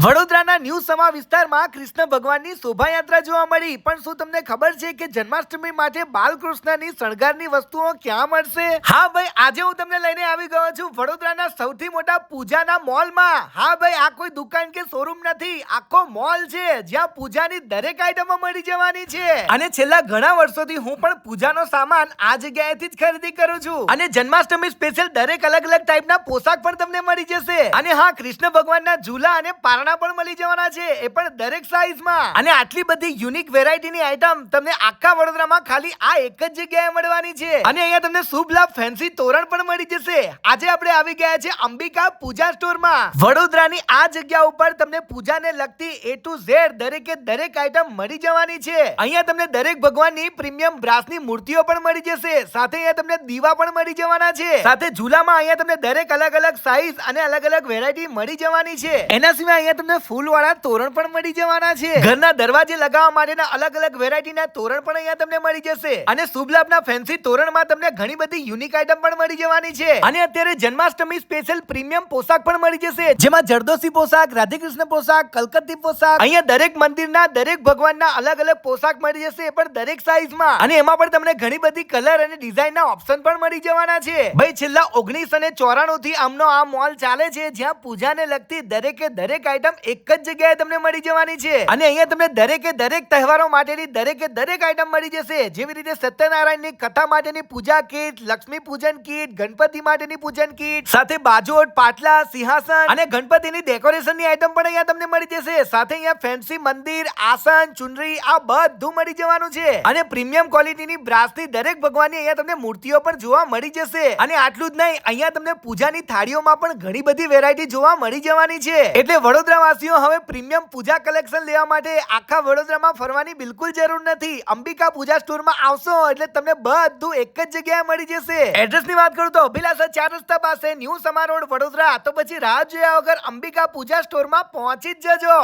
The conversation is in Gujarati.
વડોદરાના ન્યૂ સમા વિસ્તારમાં કૃષ્ણ ભગવાનની શોભાયાત્રા જોવા મળી, પણ શું તમને ખબર છે કે જન્માષ્ટમી માટે બાલકૃષ્ણની શણગારની વસ્તુઓ ક્યાં મળશે? હા ભાઈ, આજે હું તમને લઈને આવી ગયો છું વડોદરાના સૌથી મોટા પૂજાના મોલમાં. હા ભાઈ, આ કોઈ દુકાન કે શોરૂમ નથી, આખો મોલ છે જ્યાં પૂજાની દરેક આઈટમો મળી જવાની છે. અને છેલ્લા ઘણા વર્ષોથી હું પણ પૂજાનો સામાન આ જગ્યાએથી જ ખરીદી કરું છું. અને જન્માષ્ટમી સ્પેશિયલ દરેક અલગ અલગ ટાઈપના પોશાક પણ તમને મળી જશે. અને હા, કૃષ્ણ ભગવાનના ઝૂલા અને પારણા પણ મળી જવાના છે, એ પણ દરેક સાઈઝમાં. અને આટલી બધી યુનિક વેરાયટીની આઈટમ તમને આખા વડોદરામાં ખાલી આ એક જ જગ્યાએ મળવાની છે. અને અહીંયા તમને શુભ લાભ ફેન્સી તોરણ પણ મળી જશે. આજે આપણે આવી ગયા છે અંબિકા પૂજા સ્ટોરમાં. વડોદરાની આ જગ્યા ઉપર તમને પૂજાને લગતી A to Z દરેકે દરેક આઈટમ મળી જવાની છે. અહીંયા તમને દરેક ભગવાનની પ્રીમિયમ બ્રાસની મૂર્તિઓ પણ મળી જશે. સાથે અહીંયા તમને દીવા પણ મળી જવાના છે. સાથે ઝૂલામાં અહીંયા તમને દરેક અલગ અલગ સાઈઝ અને અલગ અલગ વેરાયટી મળી જવાની છે. એના સિવાય અહીંયા તમને ફૂલવાળા તોરણ પણ મળી જવાના છે. ઘરના દરવાજે લગાવવા માટેના અલગ અલગ વેરાયટીના તોરણ પણ અહીંયા તમને મળી જશે. અને શુભ લાભના ફેન્સી તોરણમાં તમને ઘણી બધી યુનિક આઈટમ પણ મળી જવાની છે. અને અત્યારે જન્માષ્ટમી સ્પેશિયલ પ્રીમિયમ પોશાક પણ મળી જશે, જેમાં જરદોશી પોશાક, રાધેકૃષ્ણ પોશાક, કલકત્તી પોશાક. અહીંયા દરેક મંદિરના દરેક ભગવાનના અલગ અલગ પોશાક મળી જશે, પણ દરેક સાઈઝમાં. અને એમાં પણ તમને ઘણી બધી કલર અને ડિઝાઇનના ઓપ્શન પણ મળી જવાના છે. ભાઈ, છેલ્લા 1994 થી આમનો આ મોલ ચાલે છે, જ્યાં પૂજાને લગતી દરેકે દરેક આઈટમ એક જ જગ્યાએ તમને મળી જવાની છે. અને અહીંયા તમને દરેકે દરેક તહેવારો માટેની દરેકે દરેક આઈટમ મળી જશે, જેવી રીતે સત્યનારાયણની કથા માટેની પૂજા કીટ, લક્ષ્મી પૂજન કીટ, ગણપતિ માટેની પૂજન કીટ, સાથે બાજોટ, પાટલા, સિંહાસન અને ગણપતિની ડેકોરેશનની આઈટમ પણ અહીંયા તમને મળી જશે. સાથે અહીંયા ફેન્સી મંદિર, આસન, ચુનરી આ બધું મળી જવાનું છે. અને પ્રીમિયમ ક્વોલિટીની બ્રાસની દરેક ભગવાનની અહીંયા તમને મૂર્તિઓ પણ જોવા મળી જશે. અને આટલું જ નહીં, અહીંયા તમને પૂજાની થાળીઓમાં પણ ઘણી બધી વેરાયટી જોવા મળી જવાની છે. એટલે વડોદરા વાસીઓ હવે પ્રીમિયમ પૂજા કલેક્શન લેવા માટે આખા વડોદરામાં ફરવાની બિલકુલ જરૂર નથી. અંબિકા પૂજા સ્ટોરમાં આવશો એટલે તમને બધું એક જ જગ્યાએ મળી જશે. એડ્રેસની વાત કરું તો અભિલાષા 4 રસ્તા પાસે ન્યૂ સમા રોડ વડોદરા. તો પછી રાહ જોયા વગર અંબિકા પૂજા સ્ટોરમાં પહોંચી જ જજો.